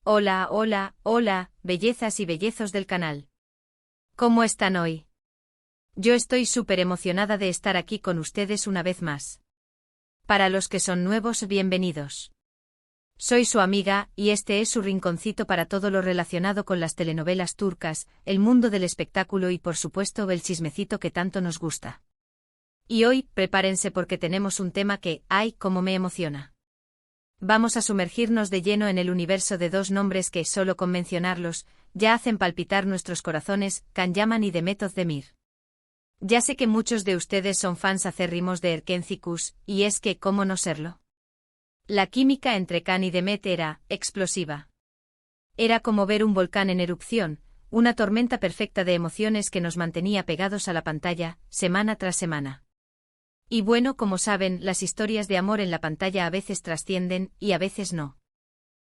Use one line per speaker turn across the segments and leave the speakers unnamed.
Hola, hola, hola, bellezas y bellezos del canal. ¿Cómo están hoy? Yo estoy súper emocionada de estar aquí con ustedes una vez más. Para los que son nuevos, bienvenidos. Soy su amiga, y este es su rinconcito para todo lo relacionado con las telenovelas turcas, el mundo del espectáculo y por supuesto el chismecito que tanto nos gusta. Y hoy, prepárense porque tenemos un tema que, ¡ay, cómo me emociona! Vamos a sumergirnos de lleno en el universo de dos nombres que, solo con mencionarlos, ya hacen palpitar nuestros corazones, Can Yaman y Demet Özdemir. Ya sé que muchos de ustedes son fans acérrimos de Erken Cikus, y es que, ¿cómo no serlo? La química entre Can y Demet era explosiva. Era como ver un volcán en erupción, una tormenta perfecta de emociones que nos mantenía pegados a la pantalla, semana tras semana. Y bueno, como saben, las historias de amor en la pantalla a veces trascienden, y a veces no.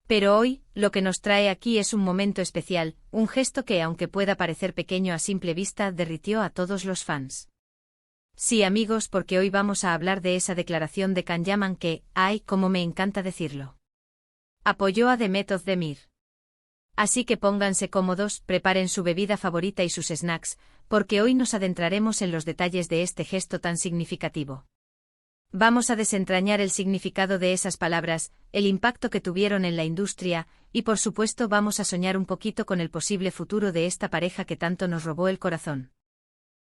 Pero hoy, lo que nos trae aquí es un momento especial, un gesto que, aunque pueda parecer pequeño a simple vista, derritió a todos los fans. Sí, amigos, porque hoy vamos a hablar de esa declaración de Can Yaman que, ay, cómo me encanta decirlo. Apoyó a Demet Özdemir. Así que pónganse cómodos, preparen su bebida favorita y sus snacks, porque hoy nos adentraremos en los detalles de este gesto tan significativo. Vamos a desentrañar el significado de esas palabras, el impacto que tuvieron en la industria, y por supuesto vamos a soñar un poquito con el posible futuro de esta pareja que tanto nos robó el corazón.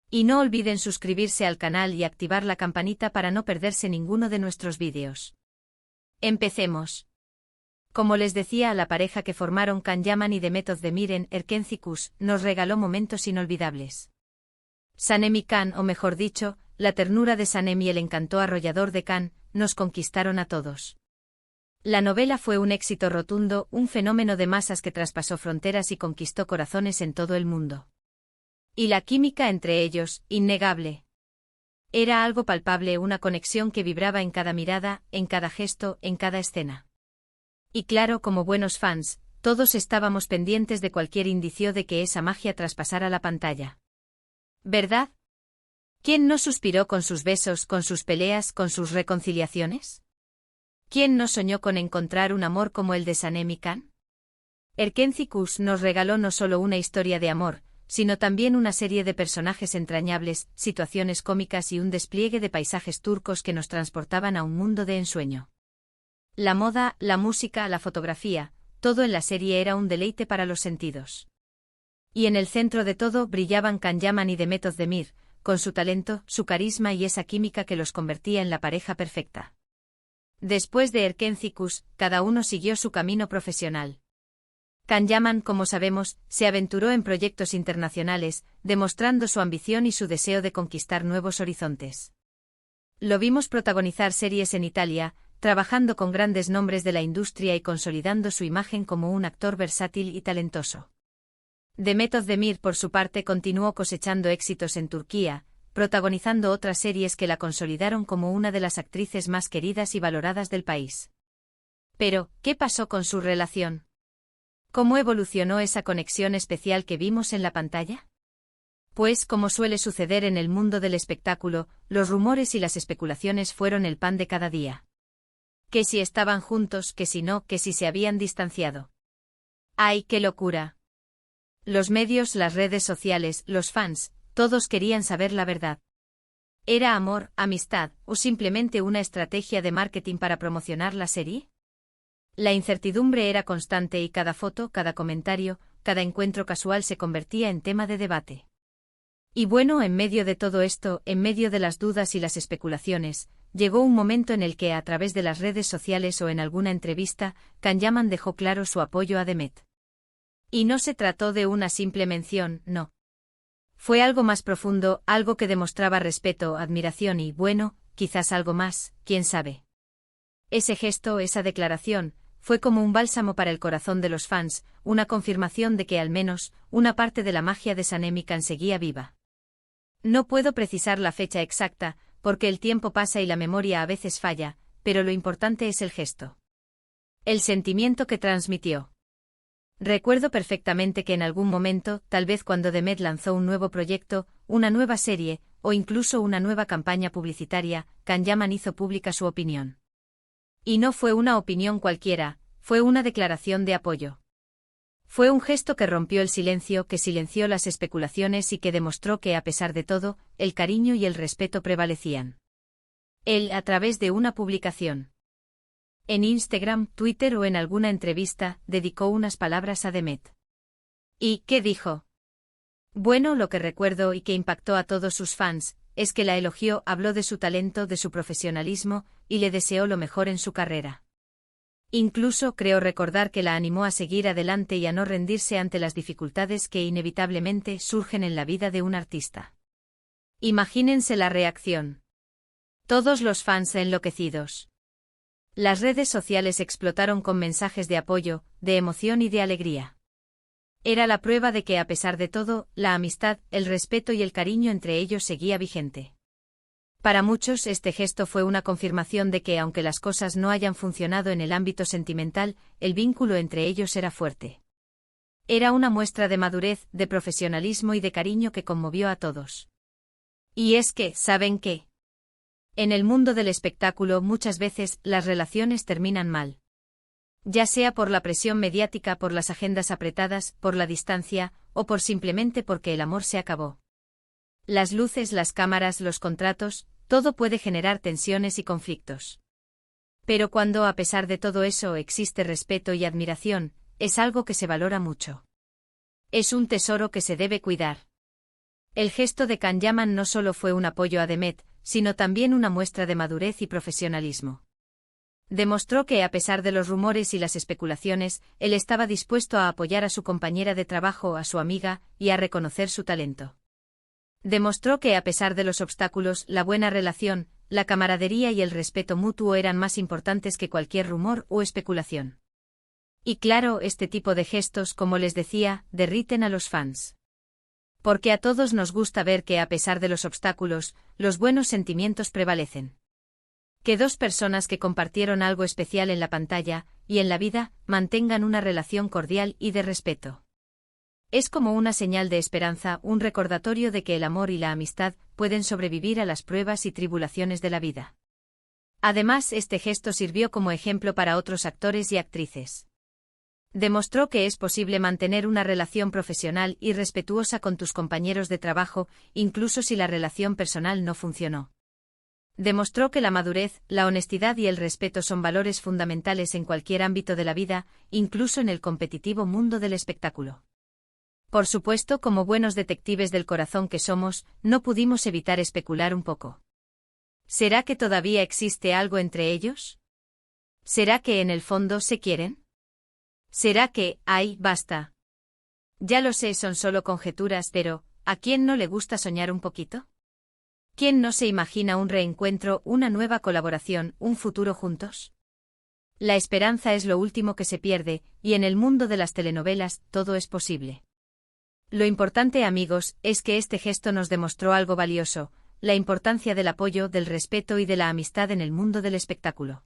Y no olviden suscribirse al canal y activar la campanita para no perderse ninguno de nuestros vídeos. Empecemos. Como les decía, a la pareja que formaron Can Yaman y Demet Özdemir en Erken Cikus nos regaló momentos inolvidables. Sanem y Can, o mejor dicho, la ternura de Sanem y el encanto arrollador de Can, nos conquistaron a todos. La novela fue un éxito rotundo, un fenómeno de masas que traspasó fronteras y conquistó corazones en todo el mundo. Y la química entre ellos, innegable. Era algo palpable, una conexión que vibraba en cada mirada, en cada gesto, en cada escena. Y claro, como buenos fans, todos estábamos pendientes de cualquier indicio de que esa magia traspasara la pantalla. ¿Verdad? ¿Quién no suspiró con sus besos, con sus peleas, con sus reconciliaciones? ¿Quién no soñó con encontrar un amor como el de Sanem y Can? Erken Cikus nos regaló no solo una historia de amor, sino también una serie de personajes entrañables, situaciones cómicas y un despliegue de paisajes turcos que nos transportaban a un mundo de ensueño. La moda, la música, la fotografía, todo en la serie era un deleite para los sentidos. Y en el centro de todo brillaban Can Yaman y Demet Özdemir, con su talento, su carisma y esa química que los convertía en la pareja perfecta. Después de Erken Cikus, cada uno siguió su camino profesional. Can Yaman, como sabemos, se aventuró en proyectos internacionales, demostrando su ambición y su deseo de conquistar nuevos horizontes. Lo vimos protagonizar series en Italia, trabajando con grandes nombres de la industria y consolidando su imagen como un actor versátil y talentoso. Demet Özdemir, por su parte, continuó cosechando éxitos en Turquía, protagonizando otras series que la consolidaron como una de las actrices más queridas y valoradas del país. Pero, ¿qué pasó con su relación? ¿Cómo evolucionó esa conexión especial que vimos en la pantalla? Pues, como suele suceder en el mundo del espectáculo, los rumores y las especulaciones fueron el pan de cada día. Que si estaban juntos, que si no, que si se habían distanciado. ¡Ay, qué locura! Los medios, las redes sociales, los fans, todos querían saber la verdad. ¿Era amor, amistad, o simplemente una estrategia de marketing para promocionar la serie? La incertidumbre era constante y cada foto, cada comentario, cada encuentro casual se convertía en tema de debate. Y bueno, en medio de todo esto, en medio de las dudas y las especulaciones, llegó un momento en el que, a través de las redes sociales o en alguna entrevista, Can Yaman dejó claro su apoyo a Demet. Y no se trató de una simple mención, no. Fue algo más profundo, algo que demostraba respeto, admiración y, bueno, quizás algo más, quién sabe. Ese gesto, esa declaración, fue como un bálsamo para el corazón de los fans, una confirmación de que al menos, una parte de la magia de Sanem y Can seguía viva. No puedo precisar la fecha exacta, porque el tiempo pasa y la memoria a veces falla, pero lo importante es el gesto. El sentimiento que transmitió. Recuerdo perfectamente que en algún momento, tal vez cuando Demet lanzó un nuevo proyecto, una nueva serie, o incluso una nueva campaña publicitaria, Can Yaman hizo pública su opinión. Y no fue una opinión cualquiera, fue una declaración de apoyo. Fue un gesto que rompió el silencio, que silenció las especulaciones y que demostró que, a pesar de todo, el cariño y el respeto prevalecían. Él, a través de una publicación en Instagram, Twitter o en alguna entrevista, dedicó unas palabras a Demet. ¿Y qué dijo? Bueno, lo que recuerdo y que impactó a todos sus fans, es que la elogió, habló de su talento, de su profesionalismo, y le deseó lo mejor en su carrera. Incluso creo recordar que la animó a seguir adelante y a no rendirse ante las dificultades que inevitablemente surgen en la vida de un artista. Imagínense la reacción. Todos los fans enloquecidos. Las redes sociales explotaron con mensajes de apoyo, de emoción y de alegría. Era la prueba de que, a pesar de todo, la amistad, el respeto y el cariño entre ellos seguía vigente. Para muchos este gesto fue una confirmación de que, aunque las cosas no hayan funcionado en el ámbito sentimental, el vínculo entre ellos era fuerte. Era una muestra de madurez, de profesionalismo y de cariño que conmovió a todos. Y es que, ¿saben qué? En el mundo del espectáculo muchas veces las relaciones terminan mal. Ya sea por la presión mediática, por las agendas apretadas, por la distancia, o por simplemente porque el amor se acabó. Las luces, las cámaras, los contratos, todo puede generar tensiones y conflictos. Pero cuando, a pesar de todo eso, existe respeto y admiración, es algo que se valora mucho. Es un tesoro que se debe cuidar. El gesto de Can Yaman no solo fue un apoyo a Demet, sino también una muestra de madurez y profesionalismo. Demostró que, a pesar de los rumores y las especulaciones, él estaba dispuesto a apoyar a su compañera de trabajo, a su amiga, y a reconocer su talento. Demostró que, a pesar de los obstáculos, la buena relación, la camaradería y el respeto mutuo eran más importantes que cualquier rumor o especulación. Y claro, este tipo de gestos, como les decía, derriten a los fans. Porque a todos nos gusta ver que, a pesar de los obstáculos, los buenos sentimientos prevalecen. Que dos personas que compartieron algo especial en la pantalla, y en la vida, mantengan una relación cordial y de respeto. Es como una señal de esperanza, un recordatorio de que el amor y la amistad pueden sobrevivir a las pruebas y tribulaciones de la vida. Además, este gesto sirvió como ejemplo para otros actores y actrices. Demostró que es posible mantener una relación profesional y respetuosa con tus compañeros de trabajo, incluso si la relación personal no funcionó. Demostró que la madurez, la honestidad y el respeto son valores fundamentales en cualquier ámbito de la vida, incluso en el competitivo mundo del espectáculo. Por supuesto, como buenos detectives del corazón que somos, no pudimos evitar especular un poco. ¿Será que todavía existe algo entre ellos? ¿Será que en el fondo se quieren? ¿Será que, ay, basta? Ya lo sé, son solo conjeturas, pero, ¿a quién no le gusta soñar un poquito? ¿Quién no se imagina un reencuentro, una nueva colaboración, un futuro juntos? La esperanza es lo último que se pierde, y en el mundo de las telenovelas, todo es posible. Lo importante, amigos, es que este gesto nos demostró algo valioso, la importancia del apoyo, del respeto y de la amistad en el mundo del espectáculo.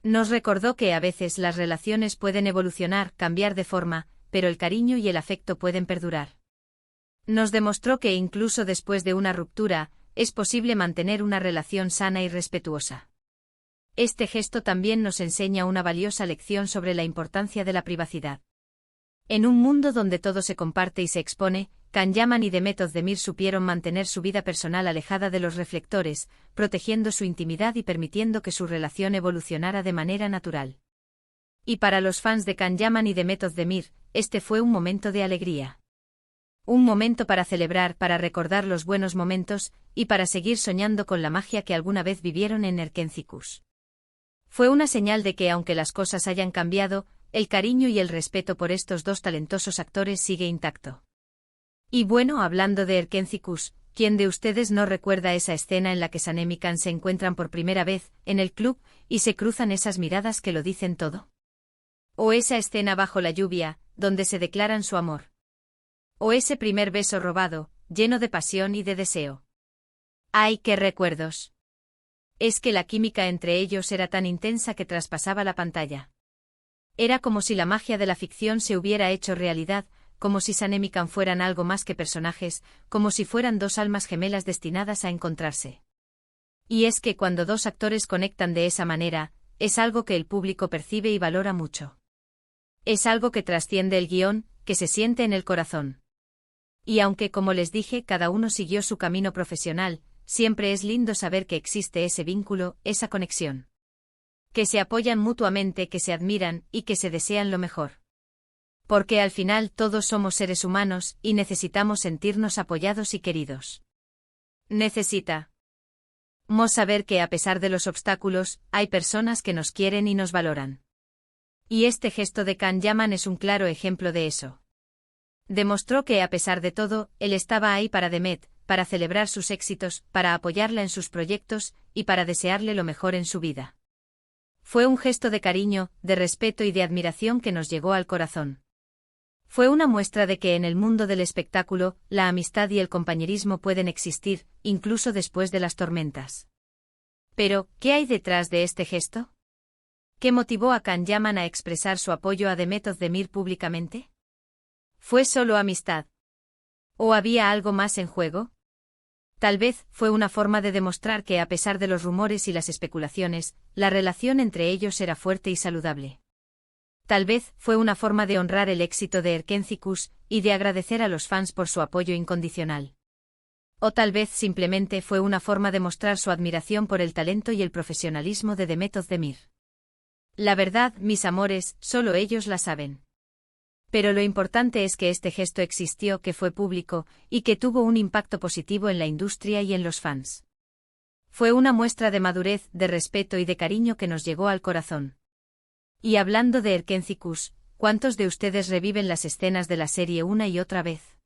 Nos recordó que a veces las relaciones pueden evolucionar, cambiar de forma, pero el cariño y el afecto pueden perdurar. Nos demostró que incluso después de una ruptura, es posible mantener una relación sana y respetuosa. Este gesto también nos enseña una valiosa lección sobre la importancia de la privacidad. En un mundo donde todo se comparte y se expone, Can Yaman y Demet Özdemir supieron mantener su vida personal alejada de los reflectores, protegiendo su intimidad y permitiendo que su relación evolucionara de manera natural. Y para los fans de Can Yaman y Demet Özdemir, este fue un momento de alegría. Un momento para celebrar, para recordar los buenos momentos, y para seguir soñando con la magia que alguna vez vivieron en Erkencikus. Fue una señal de que, aunque las cosas hayan cambiado, el cariño y el respeto por estos dos talentosos actores sigue intacto. Y bueno, hablando de Erkencikus, ¿quién de ustedes no recuerda esa escena en la que Sanem y Can se encuentran por primera vez, en el club, y se cruzan esas miradas que lo dicen todo? O esa escena bajo la lluvia, donde se declaran su amor. O ese primer beso robado, lleno de pasión y de deseo. ¡Ay, qué recuerdos! Es que la química entre ellos era tan intensa que traspasaba la pantalla. Era como si la magia de la ficción se hubiera hecho realidad, como si Sanem y Can fueran algo más que personajes, como si fueran dos almas gemelas destinadas a encontrarse. Y es que cuando dos actores conectan de esa manera, es algo que el público percibe y valora mucho. Es algo que trasciende el guión, que se siente en el corazón. Y aunque, como les dije, cada uno siguió su camino profesional, siempre es lindo saber que existe ese vínculo, esa conexión. Que se apoyan mutuamente, que se admiran y que se desean lo mejor. Porque al final todos somos seres humanos y necesitamos sentirnos apoyados y queridos. Necesitamos saber que a pesar de los obstáculos, hay personas que nos quieren y nos valoran. Y este gesto de Can Yaman es un claro ejemplo de eso. Demostró que a pesar de todo, él estaba ahí para Demet, para celebrar sus éxitos, para apoyarla en sus proyectos y para desearle lo mejor en su vida. Fue un gesto de cariño, de respeto y de admiración que nos llegó al corazón. Fue una muestra de que en el mundo del espectáculo, la amistad y el compañerismo pueden existir, incluso después de las tormentas. Pero, ¿qué hay detrás de este gesto? ¿Qué motivó a Can Yaman a expresar su apoyo a Demet Özdemir públicamente? ¿Fue solo amistad? ¿O había algo más en juego? Tal vez fue una forma de demostrar que a pesar de los rumores y las especulaciones, la relación entre ellos era fuerte y saludable. Tal vez fue una forma de honrar el éxito de Erkenzicus y de agradecer a los fans por su apoyo incondicional. O tal vez simplemente fue una forma de mostrar su admiración por el talento y el profesionalismo de Demet Özdemir. La verdad, mis amores, solo ellos la saben. Pero lo importante es que este gesto existió, que fue público, y que tuvo un impacto positivo en la industria y en los fans. Fue una muestra de madurez, de respeto y de cariño que nos llegó al corazón. Y hablando de Erkenzicus, ¿cuántos de ustedes reviven las escenas de la serie una y otra vez?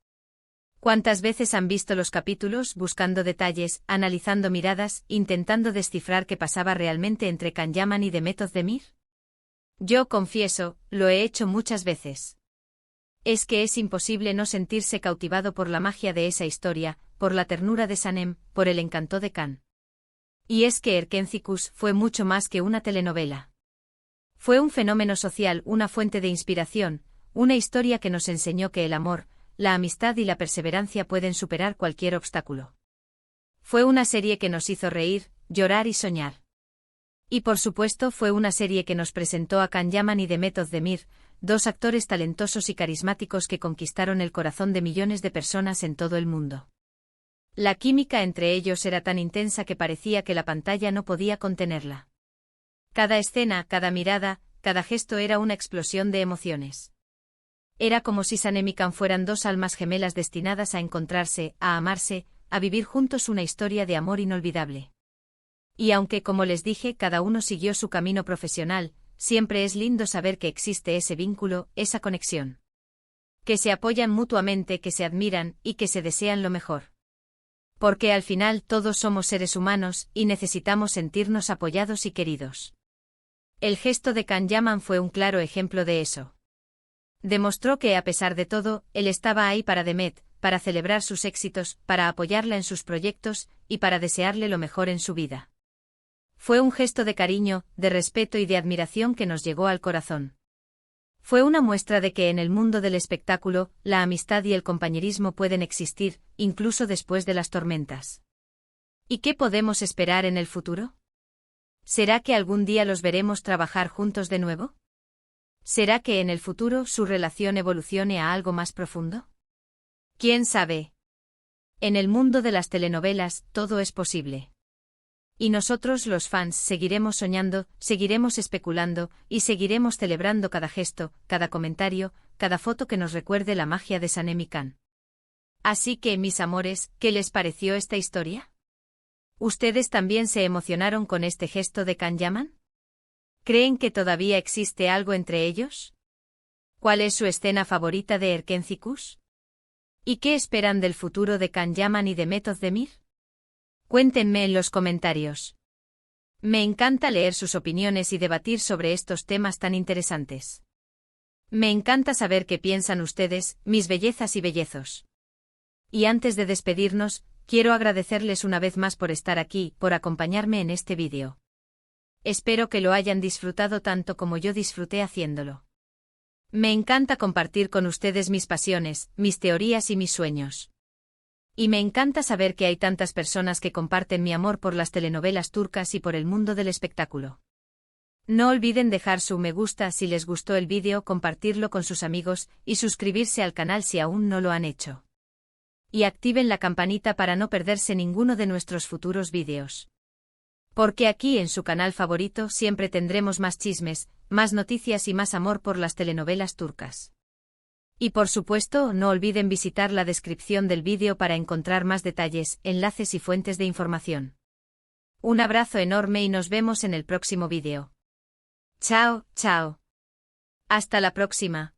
¿Cuántas veces han visto los capítulos, buscando detalles, analizando miradas, intentando descifrar qué pasaba realmente entre Can Yaman y Demet Özdemir? Yo confieso, lo he hecho muchas veces. Es que es imposible no sentirse cautivado por la magia de esa historia, por la ternura de Sanem, por el encanto de Can. Y es que Erkenzicus fue mucho más que una telenovela. Fue un fenómeno social, una fuente de inspiración, una historia que nos enseñó que el amor, la amistad y la perseverancia pueden superar cualquier obstáculo. Fue una serie que nos hizo reír, llorar y soñar. Y por supuesto fue una serie que nos presentó a Can Yaman y Demet Özdemir, dos actores talentosos y carismáticos que conquistaron el corazón de millones de personas en todo el mundo. La química entre ellos era tan intensa que parecía que la pantalla no podía contenerla. Cada escena, cada mirada, cada gesto era una explosión de emociones. Era como si Sanem y Can fueran dos almas gemelas destinadas a encontrarse, a amarse, a vivir juntos una historia de amor inolvidable. Y aunque, como les dije, cada uno siguió su camino profesional, siempre es lindo saber que existe ese vínculo, esa conexión. Que se apoyan mutuamente, que se admiran y que se desean lo mejor. Porque al final todos somos seres humanos y necesitamos sentirnos apoyados y queridos. El gesto de Can Yaman fue un claro ejemplo de eso. Demostró que a pesar de todo, él estaba ahí para Demet, para celebrar sus éxitos, para apoyarla en sus proyectos y para desearle lo mejor en su vida. Fue un gesto de cariño, de respeto y de admiración que nos llegó al corazón. Fue una muestra de que en el mundo del espectáculo, la amistad y el compañerismo pueden existir, incluso después de las tormentas. ¿Y qué podemos esperar en el futuro? ¿Será que algún día los veremos trabajar juntos de nuevo? ¿Será que en el futuro su relación evolucione a algo más profundo? ¿Quién sabe? En el mundo de las telenovelas, todo es posible. Y nosotros los fans seguiremos soñando, seguiremos especulando, y seguiremos celebrando cada gesto, cada comentario, cada foto que nos recuerde la magia de Sanem y Can. Así que, mis amores, ¿qué les pareció esta historia? ¿Ustedes también se emocionaron con este gesto de Can Yaman? ¿Creen que todavía existe algo entre ellos? ¿Cuál es su escena favorita de Erkenzicus? ¿Y qué esperan del futuro de Can Yaman y Demet Özdemir? Cuéntenme en los comentarios. Me encanta leer sus opiniones y debatir sobre estos temas tan interesantes. Me encanta saber qué piensan ustedes, mis bellezas y bellezos. Y antes de despedirnos, quiero agradecerles una vez más por estar aquí, por acompañarme en este vídeo. Espero que lo hayan disfrutado tanto como yo disfruté haciéndolo. Me encanta compartir con ustedes mis pasiones, mis teorías y mis sueños. Y me encanta saber que hay tantas personas que comparten mi amor por las telenovelas turcas y por el mundo del espectáculo. No olviden dejar su me gusta si les gustó el vídeo, compartirlo con sus amigos y suscribirse al canal si aún no lo han hecho. Y activen la campanita para no perderse ninguno de nuestros futuros vídeos. Porque aquí en su canal favorito siempre tendremos más chismes, más noticias y más amor por las telenovelas turcas. Y por supuesto, no olviden visitar la descripción del vídeo para encontrar más detalles, enlaces y fuentes de información. Un abrazo enorme y nos vemos en el próximo vídeo. Chao, chao. Hasta la próxima.